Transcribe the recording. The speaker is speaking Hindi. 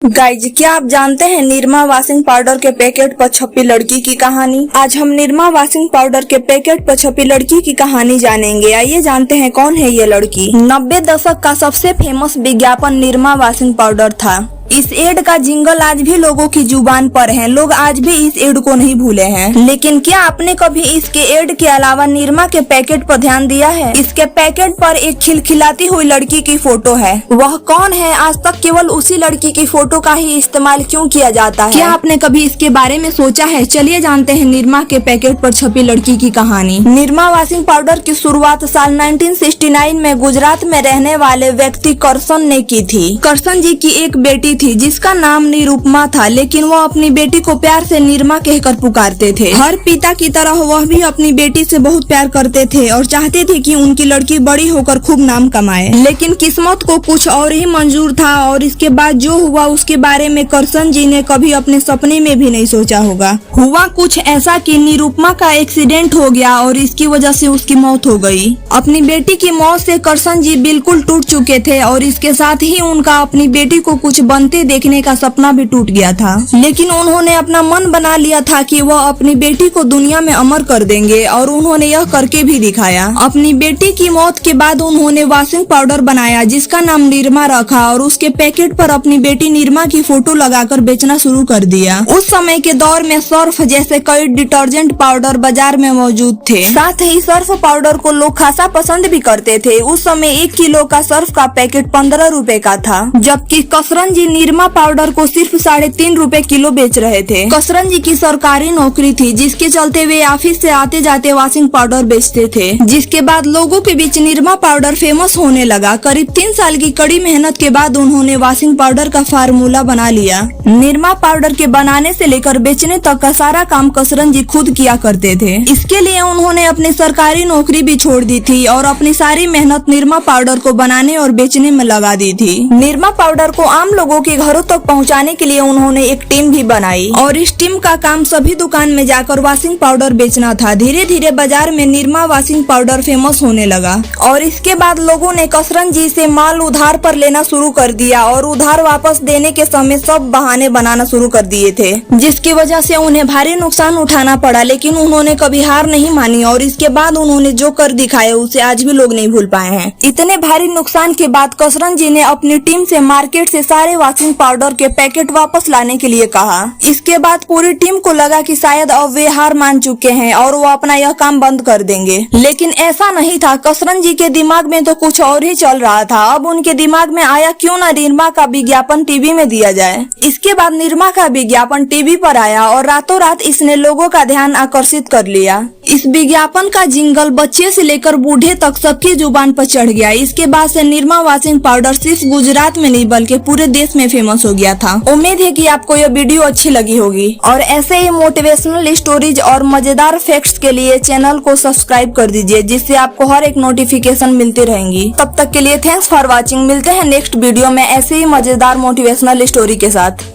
गाइज, क्या आप जानते हैं निरमा वॉशिंग पाउडर के पैकेट पर छपी लड़की की कहानी। आज हम निरमा वॉशिंग पाउडर के पैकेट पर छपी लड़की की कहानी जानेंगे। आइए जानते हैं कौन है ये लड़की। 90 दशक का सबसे फेमस विज्ञापन निरमा वॉशिंग पाउडर था। इस एड का जिंगल आज भी लोगों की जुबान पर है। लोग आज भी इस एड को नहीं भूले हैं। लेकिन क्या आपने कभी इसके एड के अलावा निरमा के पैकेट पर ध्यान दिया है? इसके पैकेट पर एक खिलखिलाती हुई लड़की की फोटो है। वह कौन है? आज तक केवल उसी लड़की की फोटो का ही इस्तेमाल क्यों किया जाता है? क्या आपने कभी इसके बारे में सोचा है? चलिए जानते हैं निरमा के पैकेट पर छपी लड़की की कहानी। निरमा वॉशिंग पाउडर की शुरुआत साल 1969 में गुजरात में रहने वाले व्यक्ति करसन ने की थी। करसन जी की एक बेटी थी जिसका नाम निरुपमा था, लेकिन वो अपनी बेटी को प्यार से निरमा कहकर पुकारते थे। हर पिता की तरह वह भी अपनी बेटी से बहुत प्यार करते थे और चाहते थे कि उनकी लड़की बड़ी होकर खूब नाम कमाए। लेकिन किस्मत को कुछ और ही मंजूर था और इसके बाद जो हुआ उसके बारे में करसन जी ने कभी अपने सपने में भी नहीं सोचा होगा। हुआ कुछ ऐसा कि निरुपमा का एक्सीडेंट हो गया और इसकी वजह से उसकी मौत हो गई। अपनी बेटी की मौत से करसन जी बिल्कुल टूट चुके थे और इसके साथ ही उनका अपनी बेटी को कुछ बनते देखने का सपना भी टूट गया था। लेकिन उन्होंने अपना मन बना लिया था कि वह अपनी बेटी को दुनिया में अमर कर देंगे और उन्होंने यह करके भी दिखाया। अपनी बेटी की मौत के बाद उन्होंने वॉशिंग पाउडर बनाया जिसका नाम निरमा रखा और उसके पैकेट पर अपनी बेटी निरमा की फोटो लगाकर बेचना शुरू कर दिया। उस समय के दौर में सर्फ जैसे कई डिटर्जेंट पाउडर बाजार में मौजूद थे। साथ ही सर्फ पाउडर को लोग खासा पसंद भी करते थे। उस समय 1 किलो का सर्फ का पैकेट 15 रुपए का था, जबकि कसरन जी निरमा पाउडर को सिर्फ 3.5 रुपए किलो बेच रहे थे। कसरन जी की सरकारी नौकरी थी जिसके चलते वे ऑफिस से आते जाते वॉशिंग पाउडर बेचते थे। जिसके बाद लोगों के बीच निरमा पाउडर फेमस होने लगा। करीब 3 साल की कड़ी मेहनत के बाद उन्होंने वॉशिंग पाउडर का फार्मूला बना लिया। निरमा पाउडर के बनाने से लेकर बेचने तक का सारा काम कसरन जी खुद किया करते थे। इसके लिए उन्होंने अपनी सरकारी नौकरी भी छोड़ दी थी और अपनी सारी मेहनत निरमा पाउडर को बनाने और बेचने में लगा दी थी। निरमा पाउडर को आम लोगों के घरों तक पहुंचाने के लिए उन्होंने एक टीम भी बनाई और इस टीम का काम सभी दुकान में जाकर वॉशिंग पाउडर बेचना था। धीरे धीरे बाजार में निरमा वॉशिंग पाउडर फेमस होने लगा और इसके बाद लोगों ने कसरन जी से माल उधार पर लेना शुरू कर दिया और उधार वापस देने के समय सब बहाने बनाना शुरू कर दिए थे, जिसकी वजह से उन्हें भारी नुकसान उठाना पड़ा। लेकिन उन्होंने कभी हार नहीं मानी और इसके बाद उन्होंने जो कर दिखाया उसे आज भी लोग नहीं भूल पाए हैं। इतने भारी नुकसान के बाद कसरन जी ने अपनी टीम से मार्केट से सारे वॉशिंग पाउडर के पैकेट वापस लाने के लिए कहा। इसके बाद पूरी टीम को लगा कि शायद अब वे हार मान चुके हैं और वो अपना यह काम बंद कर देंगे। लेकिन ऐसा नहीं था। कसरन जी के दिमाग में तो कुछ और ही चल रहा था। अब उनके दिमाग में आया क्यों ना निरमा का विज्ञापन टीवी में दिया जाए। इसके बाद निरमा का विज्ञापन टीवी पर आया और रातों रात इसने लोगों का ध्यान आकर्षित कर लिया। इस विज्ञापन का जिंगल बच्चे से लेकर बूढ़े तक सबकी जुबान पर चढ़ गया। इसके बाद से निरमा वॉशिंग पाउडर सिर्फ गुजरात में नहीं बल्कि पूरे देश में फेमस हो गया था। उम्मीद है कि आपको यह वीडियो अच्छी लगी होगी और ऐसे ही मोटिवेशनल स्टोरीज और मजेदार फैक्ट्स के लिए चैनल को सब्सक्राइब कर दीजिए, जिससे आपको हर एक नोटिफिकेशन मिलती रहेंगी। तब तक के लिए थैंक्स फॉर वॉचिंग। मिलते हैं नेक्स्ट वीडियो में ऐसे ही मजेदार मोटिवेशनल स्टोरी के साथ।